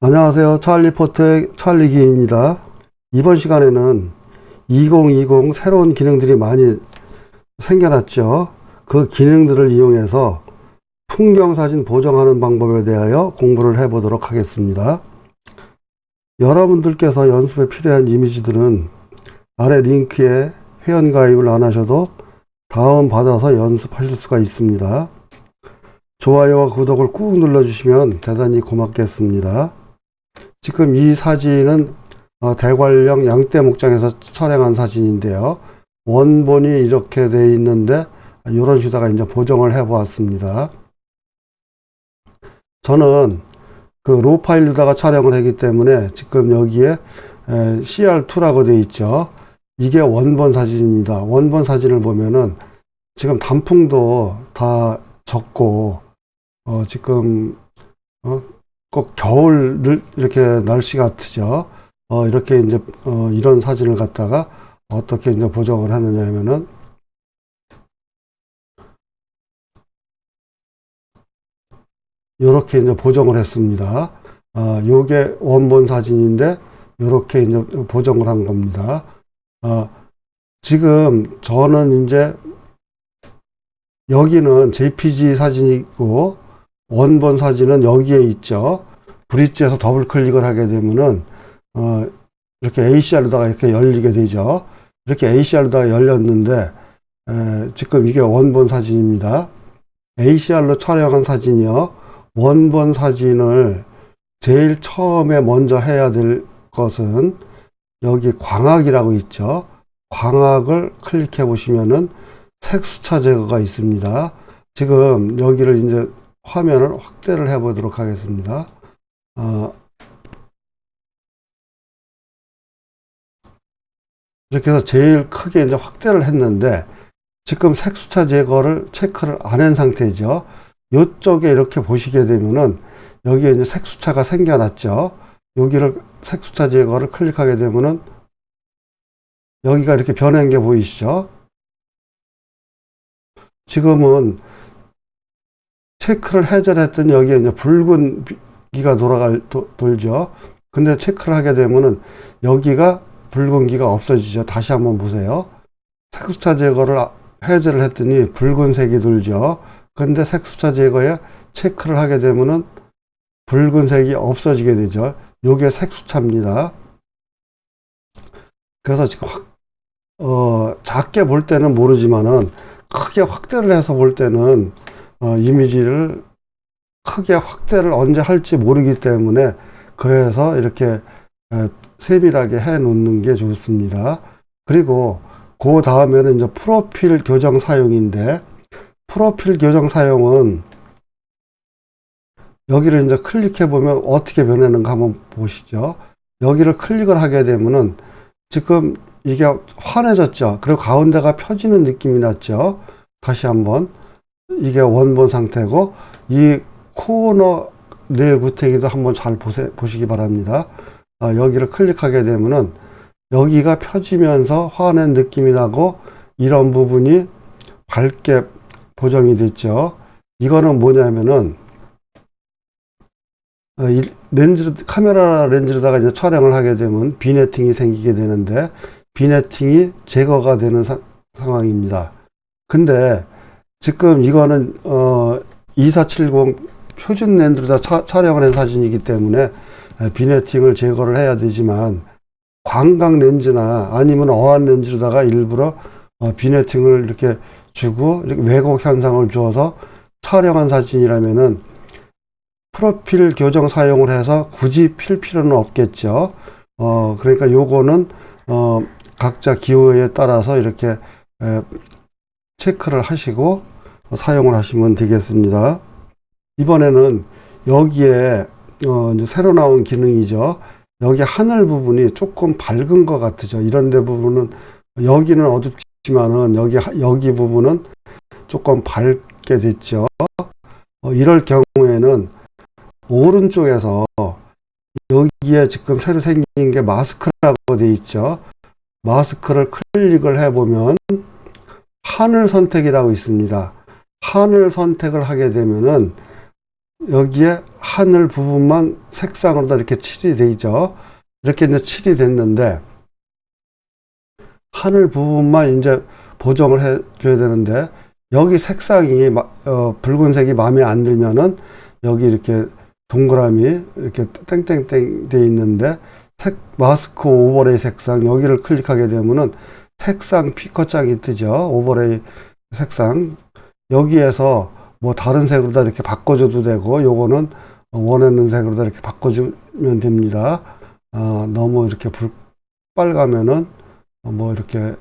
안녕하세요. 찰리포트의 찰리기입니다. 이번 시간에는 2020 새로운 기능들이 많이 생겨났죠. 그 기능들을 이용해서 풍경사진 보정하는 방법에 대하여 공부를 해보도록 하겠습니다. 여러분들께서 연습에 필요한 이미지들은 아래 링크에 회원가입을 안 하셔도 다운받아서 연습하실 수가 있습니다. 좋아요와 구독을 꾹 눌러주시면 대단히 고맙겠습니다. 지금 이 사진은 대관령 양떼 목장에서 촬영한 사진인데요. 원본이 이렇게 되어 있는데 이런 식으로 이제 보정을 해 보았습니다. 저는 그 로 파일로다가 촬영을 하기 때문에 지금 여기에 CR2라고 되어 있죠. 이게 원본 사진입니다. 원본 사진을 보면은 지금 단풍도 다 적고 지금 꼭 겨울 이렇게 날씨 같으죠. 이렇게 이제 이런 사진을 갖다가 어떻게 이제 보정을 하느냐 하면은 이렇게 이제 보정을 했습니다. 요게 원본 사진인데 이렇게 이제 보정을 한 겁니다. 지금 저는 이제 여기는 JPG 사진이고 원본 사진은 여기에 있죠. 브릿지에서 더블 클릭을 하게 되면은 이렇게 ACR로다가 이렇게 열리게 되죠. 이렇게 ACR로다가 열렸는데 지금 이게 원본 사진입니다. ACR로 촬영한 사진이요. 원본 사진을 제일 처음에 먼저 해야 될 것은 여기 광학이라고 있죠. 광학을 클릭해 보시면은 색수차 제거가 있습니다. 지금 여기를 이제 화면을 확대를 해 보도록 하겠습니다. 이렇게 해서 제일 크게 이제 확대를 했는데 지금 색수차 제거를 체크를 안 한 상태죠. 이쪽에 이렇게 보시게 되면은 여기에 이제 색수차가 생겨났죠. 여기를 색수차 제거를 클릭하게 되면은 여기가 이렇게 변한 게 보이시죠? 지금은 체크를 해제했더니 여기에 이제 붉은 기가 돌죠. 근데 체크를 하게 되면은 여기가 붉은 기가 없어지죠. 다시 한번 보세요. 색수차 제거를 해제를 했더니 붉은색이 돌죠. 근데 색수차 제거에 체크를 하게 되면은 붉은색이 없어지게 되죠. 요게 색수차입니다. 그래서 지금 작게 볼 때는 모르지만은 크게 확대를 해서 볼 때는 이미지를 크게 확대를 언제 할지 모르기 때문에 그래서 이렇게 세밀하게 해 놓는 게 좋습니다. 그리고 그 다음에는 이제 프로필 교정 사용인데 프로필 교정 사용은 여기를 이제 클릭해 보면 어떻게 변하는가 한번 보시죠. 여기를 클릭을 하게 되면은 지금 이게 환해졌죠. 그리고 가운데가 펴지는 느낌이 났죠. 다시 한번 이게 원본 상태고 이 코너 내구탱이도 한번 잘 보시기 바랍니다. 여기를 클릭하게 되면은 여기가 펴지면서 환한 느낌이 나고 이런 부분이 밝게 보정이 됐죠. 이거는 뭐냐면은 카메라 렌즈로다가 이제 촬영을 하게 되면 비네팅이 생기게 되는데 비네팅이 제거가 되는 상황입니다. 근데 지금 이거는 2470 표준 렌즈로다 촬영을 한 사진이기 때문에 비네팅을 제거를 해야 되지만 광각 렌즈나 아니면 어안 렌즈로다가 일부러 비네팅을 이렇게 주고 이렇게 왜곡 현상을 주어서 촬영한 사진이라면은 프로필 교정 사용을 해서 굳이 필 필요는 없겠죠. 그러니까 요거는 각자 기호에 따라서 이렇게 체크를 하시고 사용을 하시면 되겠습니다. 이번에는 여기에 이제 새로 나온 기능이죠. 여기 하늘 부분이 조금 밝은 것 같으죠. 이런 데 부분은 여기는 어둡지만은 여기 부분은 조금 밝게 됐죠. 이럴 경우에는 오른쪽에서 여기에 지금 새로 생긴 게 마스크라고 되어 있죠. 마스크를 클릭을 해보면 하늘 선택이라고 있습니다. 하늘 선택을 하게 되면은 여기에 하늘 부분만 색상으로 다 이렇게 칠이 되죠. 이렇게 이제 칠이 됐는데, 하늘 부분만 이제 보정을 해 줘야 되는데, 여기 색상이 붉은색이 마음에 안 들면은 여기 이렇게 동그라미 이렇게 땡땡땡 돼 있는데, 마스크 오버레이 색상 여기를 클릭하게 되면은 색상 피커장이 뜨죠. 오버레이 색상 여기에서 뭐 다른 색으로 다 이렇게 바꿔줘도 되고, 요거는 원하는 색으로 다 이렇게 바꿔주면 됩니다. 너무 이렇게 빨가면은 뭐 이렇게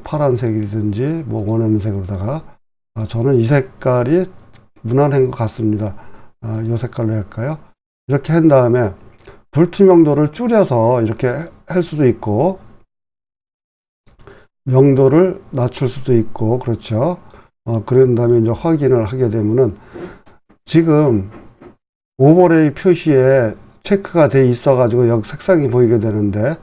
파란색이든지 뭐 원하는 색으로다가, 저는 이 색깔이 무난한 것 같습니다. 이 색깔로 할까요? 이렇게 한 다음에 불투명도를 줄여서 이렇게 할 수도 있고, 명도를 낮출 수도 있고, 그렇죠. 그런 다음에 이제 확인을 하게 되면은 지금 오버레이 표시에 체크가 돼 있어 가지고 여기 색상이 보이게 되는데,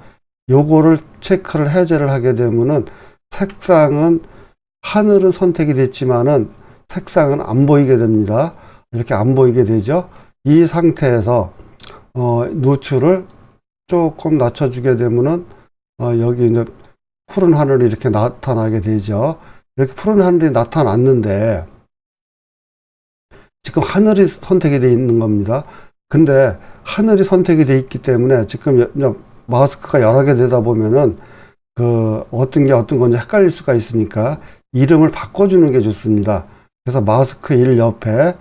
요거를 체크를 해제를 하게 되면은 색상은 하늘은 선택이 됐지만은 색상은 안 보이게 됩니다. 이렇게 안 보이게 되죠. 이 상태에서 노출을 조금 낮춰주게 되면은 여기 이제 푸른 하늘이 이렇게 나타나게 되죠. 이렇게 푸른 하늘이 나타났는데 지금 하늘이 선택이 되어 있는 겁니다. 근데 하늘이 선택이 되어 있기 때문에 지금 마스크가 여러 개 되다 보면은 어떤 게 어떤 건지 헷갈릴 수가 있으니까 이름을 바꿔주는 게 좋습니다. 그래서 마스크 1 옆에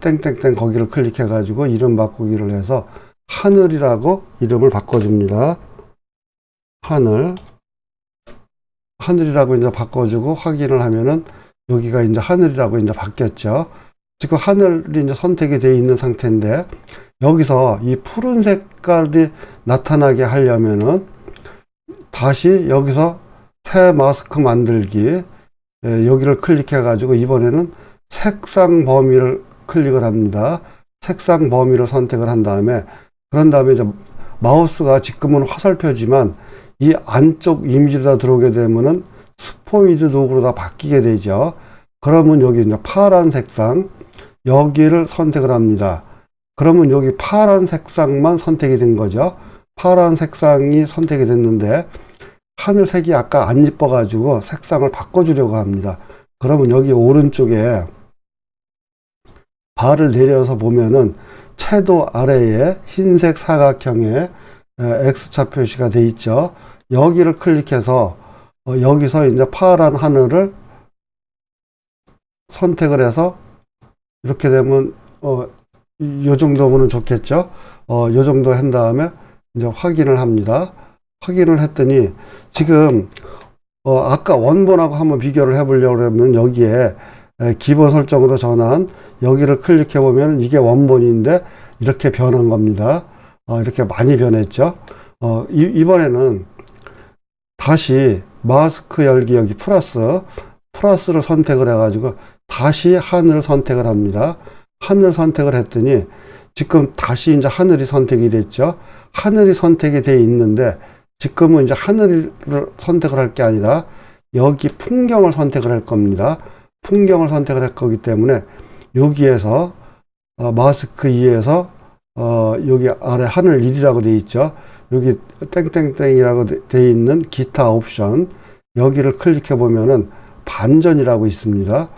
땡땡땡 거기를 클릭해 가지고 이름 바꾸기를 해서 하늘이라고 이름을 바꿔줍니다. 하늘이라고 이제 바꿔주고 확인을 하면은 여기가 이제 하늘이라고 이제 바뀌었죠. 지금 하늘이 이제 선택이 되어 있는 상태인데, 여기서 이 푸른 색깔이 나타나게 하려면은 다시 여기서 새 마스크 만들기, 여기를 클릭해 가지고 이번에는 색상 범위를 클릭을 합니다. 색상 범위를 선택을 한 다음에, 그런 다음에 이제 마우스가 지금은 화살표지만 이 안쪽 이미지로 들어오게 되면은 스포이드 도구로 다 바뀌게 되죠. 그러면 여기 이제 파란 색상 여기를 선택을 합니다. 그러면 여기 파란 색상만 선택이 된 거죠. 파란 색상이 선택이 됐는데 하늘색이 아까 안 이뻐 가지고 색상을 바꿔주려고 합니다. 그러면 여기 오른쪽에 바를 내려서 보면은 채도 아래에 흰색 사각형에 X자 표시가 돼 있죠. 여기를 클릭해서 여기서 이제 파란 하늘을 선택을 해서 이렇게 되면 요 정도면 좋겠죠. 요 정도 한 다음에 이제 확인을 합니다. 확인을 했더니 지금 아까 원본하고 한번 비교를 해보려고 하면 여기에 기본 설정으로 전환 여기를 클릭해 보면 이게 원본인데 이렇게 변한 겁니다. 이렇게 많이 변했죠. 이번에는 다시 마스크 열기 여기 플러스를 선택을 해가지고 다시 하늘 선택을 합니다. 하늘 선택을 했더니 지금 다시 이제 하늘이 선택이 됐죠. 하늘이 선택이 돼 있는데 지금은 이제 하늘을 선택을 할 게 아니라 여기 풍경을 선택을 할 겁니다. 풍경을 선택을 할 거기 때문에 여기에서 마스크 2에서 여기 아래 하늘 1이라고 돼 있죠. 여기 땡땡땡이라고 돼 있는 기타 옵션 여기를 클릭해 보면은 반전이라고 있습니다.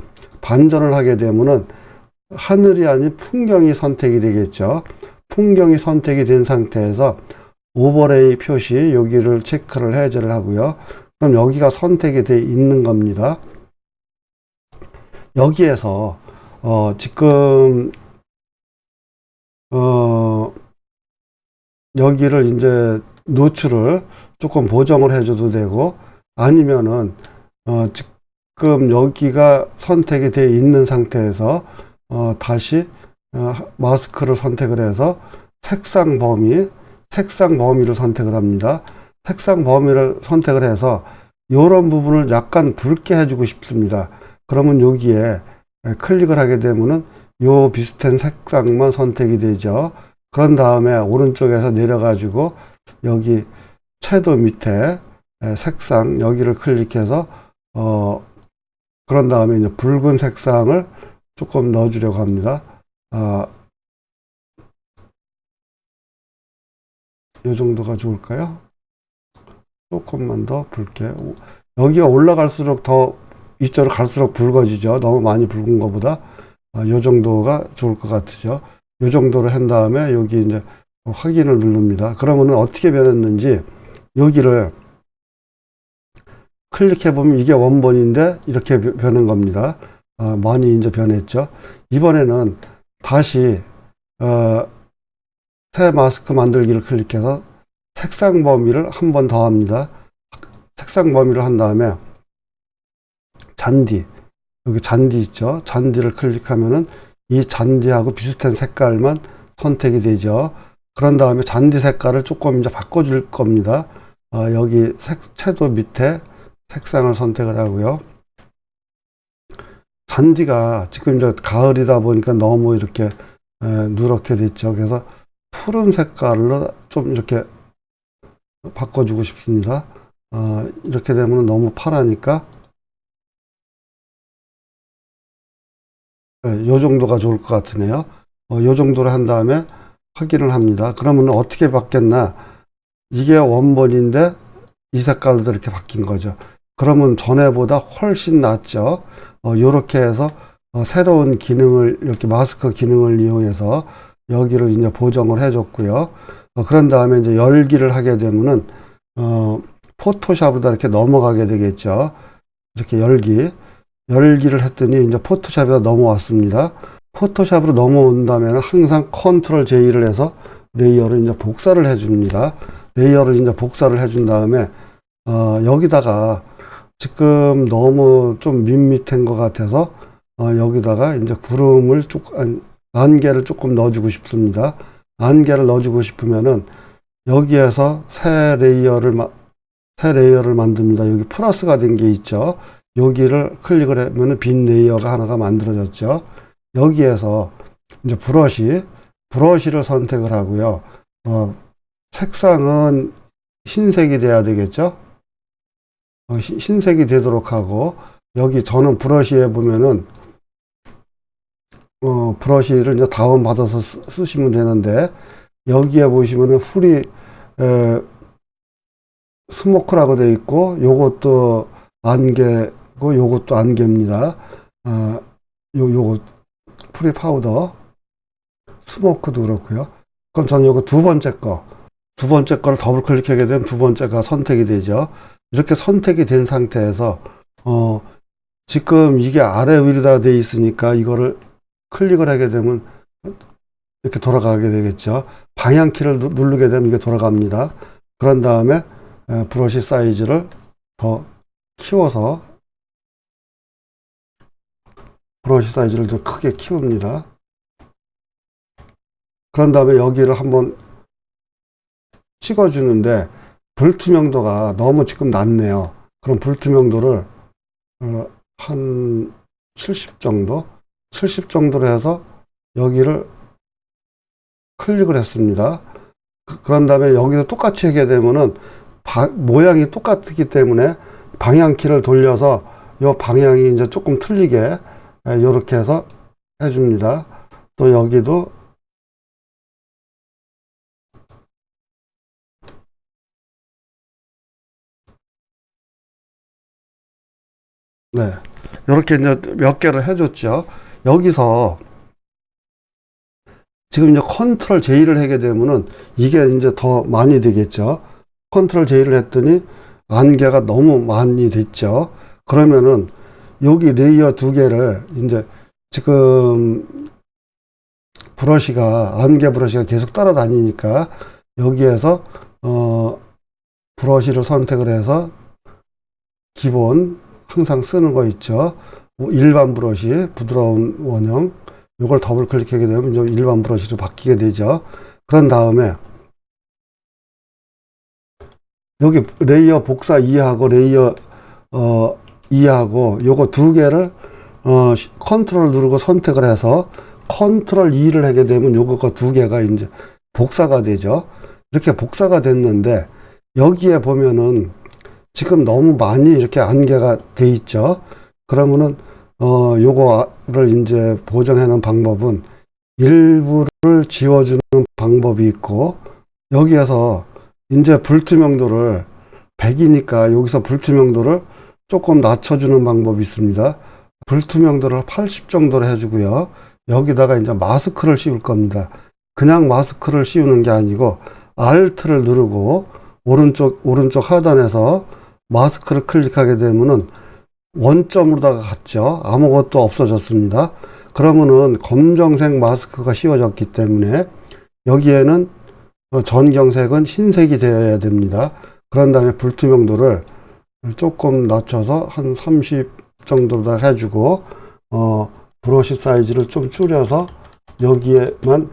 반전을 하게 되면은 하늘이 아닌 풍경이 선택이 되겠죠. 풍경이 선택이 된 상태에서 오버레이 표시 여기를 체크를 해제를 하고요. 그럼 여기가 선택이 돼 있는 겁니다. 여기에서 지금 여기를 이제 노출을 조금 보정을 해줘도 되고 아니면은 지금 여기가 선택이 되어 있는 상태에서 다시 마스크를 선택을 해서 색상 범위를 선택을 합니다. 색상 범위를 선택을 해서 이런 부분을 약간 붉게 해주고 싶습니다. 그러면 여기에 클릭을 하게 되면은 요 비슷한 색상만 선택이 되죠. 그런 다음에 오른쪽에서 내려가지고 여기 채도 밑에 색상 여기를 클릭해서 그런 다음에 이제 붉은 색상을 조금 넣어주려고 합니다. 이 정도가 좋을까요? 조금만 더 붉게. 여기가 올라갈수록 더 이쪽으로 갈수록 붉어지죠. 너무 많이 붉은 것보다. 이 정도가 좋을 것 같으죠. 이 정도로 한 다음에 여기 이제 확인을 누릅니다. 그러면은 어떻게 변했는지 여기를 클릭해 보면 이게 원본인데 이렇게 변한 겁니다. 많이 이제 변했죠. 이번에는 다시 새 마스크 만들기를 클릭해서 색상 범위를 한 번 더 합니다. 색상 범위를 한 다음에 잔디, 여기 잔디 있죠. 잔디를 클릭하면은 이 잔디하고 비슷한 색깔만 선택이 되죠. 그런 다음에 잔디 색깔을 조금 이제 바꿔줄 겁니다. 여기 채도 밑에 색상을 선택을 하고요. 잔디가 지금 이제 가을이다 보니까 너무 이렇게 누렇게 됐죠. 그래서 푸른 색깔로 좀 이렇게 바꿔주고 싶습니다. 이렇게 되면 너무 파라니까 요 정도가 좋을 것 같으네요. 요 정도로 한 다음에 확인을 합니다. 그러면 어떻게 바뀌었나? 이게 원본인데 이 색깔로 이렇게 바뀐 거죠. 그러면 전에보다 훨씬 낫죠. 요렇게 해서 새로운 기능을 이렇게 마스크 기능을 이용해서 여기를 이제 보정을 해줬고요. 그런 다음에 이제 열기를 하게 되면은 포토샵으로 이렇게 넘어가게 되겠죠. 이렇게 열기를 했더니 이제 포토샵에 넘어왔습니다. 포토샵으로 넘어온다면 항상 컨트롤 J를 해서 레이어를 이제 복사를 해줍니다. 레이어를 이제 복사를 해준 다음에 여기다가 지금 너무 좀 밋밋한 것 같아서 여기다가 이제 구름을 안개를 조금 넣어주고 싶습니다. 안개를 넣어주고 싶으면은 여기에서 새 레이어를 만듭니다. 여기 플러스가 된 게 있죠. 여기를 클릭을 하면은 빈 레이어가 하나가 만들어졌죠. 여기에서 이제 브러쉬를 선택을 하고요. 색상은 흰색이 돼야 되겠죠. 흰색이 되도록 하고, 여기 저는 브러쉬에 보면은 브러쉬를 이제 다운받아서 쓰시면 되는데, 여기에 보시면은 스모크라고 되어 있고, 요것도 안개고, 요것도 안개입니다. 요거 프리 파우더, 스모크도 그렇고요. 그럼 저는 요거 두 번째 거를 더블 클릭하게 되면 두 번째가 선택이 되죠. 이렇게 선택이 된 상태에서, 지금 이게 아래 위로다 되어 있으니까 이거를 클릭을 하게 되면 이렇게 돌아가게 되겠죠. 방향키를 누르게 되면 이게 돌아갑니다. 그런 다음에 브러쉬 사이즈를 더 키워서 브러쉬 사이즈를 더 크게 키웁니다. 그런 다음에 여기를 한번 찍어주는데 불투명도가 너무 지금 낮네요. 그럼 불투명도를 한 70 정도로 해서 여기를 클릭을 했습니다. 그런 다음에 여기서 똑같이 하게 되면은 모양이 똑같기 때문에 방향키를 돌려서 이 방향이 이제 조금 틀리게 이렇게 해서 해줍니다. 또 여기도 네, 이렇게 이제 몇 개를 해줬죠. 여기서 지금 이제 컨트롤 J를 하게 되면은 이게 이제 더 많이 되겠죠. 컨트롤 J를 했더니 안개가 너무 많이 됐죠. 그러면은 여기 레이어 두 개를 이제 지금 안개 브러쉬가 계속 따라다니니까 여기에서 브러쉬를 선택을 해서 기본 항상 쓰는 거 있죠. 일반 브러쉬, 부드러운 원형, 이걸 더블 클릭하게 되면 이제 일반 브러쉬로 바뀌게 되죠. 그런 다음에 여기 레이어 복사 2하고 레이어 2하고 요거 두 개를 컨트롤 누르고 선택을 해서 컨트롤 2를 하게 되면 요거가 두 개가 이제 복사가 되죠. 이렇게 복사가 됐는데 여기에 보면은 지금 너무 많이 이렇게 안개가 돼 있죠. 그러면은 요거를 이제 보정해 놓은 방법은 일부를 지워주는 방법이 있고 여기에서 이제 불투명도를 100이니까 여기서 불투명도를 조금 낮춰주는 방법이 있습니다. 불투명도를 80 정도로 해주고요. 여기다가 이제 마스크를 씌울 겁니다. 그냥 마스크를 씌우는 게 아니고 Alt를 누르고 오른쪽 하단에서 마스크를 클릭하게 되면은 원점으로다가 갔죠. 아무것도 없어졌습니다. 그러면은 검정색 마스크가 씌워졌기 때문에 여기에는 전경색은 흰색이 되어야 됩니다. 그런 다음에 불투명도를 조금 낮춰서 한 30 정도로 해주고 브러쉬 사이즈를 좀 줄여서 여기에만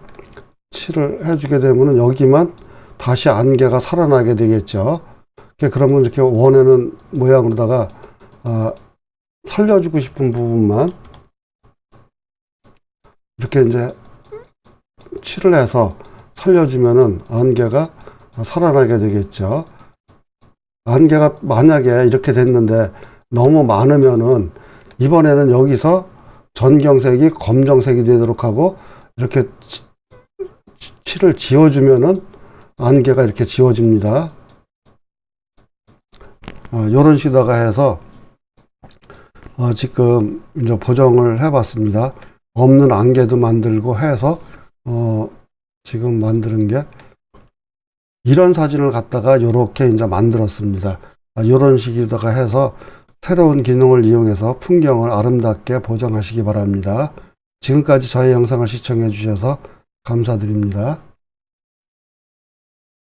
칠을 해주게 되면은 여기만 다시 안개가 살아나게 되겠죠. 그러면 이렇게 원하는 모양으로다가 살려주고 싶은 부분만 이렇게 이제 칠을 해서 살려주면은 안개가 살아나게 되겠죠. 안개가 만약에 이렇게 됐는데 너무 많으면은 이번에는 여기서 전경색이 검정색이 되도록 하고 이렇게 칠을 지워주면은 안개가 이렇게 지워집니다. 이런 식으로 해서 지금 이제 보정을 해봤습니다. 없는 안개도 만들고 해서 지금 만드는 게 이런 사진을 갖다가 이렇게 이제 만들었습니다. 이런 식으로다가 해서 새로운 기능을 이용해서 풍경을 아름답게 보정하시기 바랍니다. 지금까지 저희 영상을 시청해 주셔서 감사드립니다.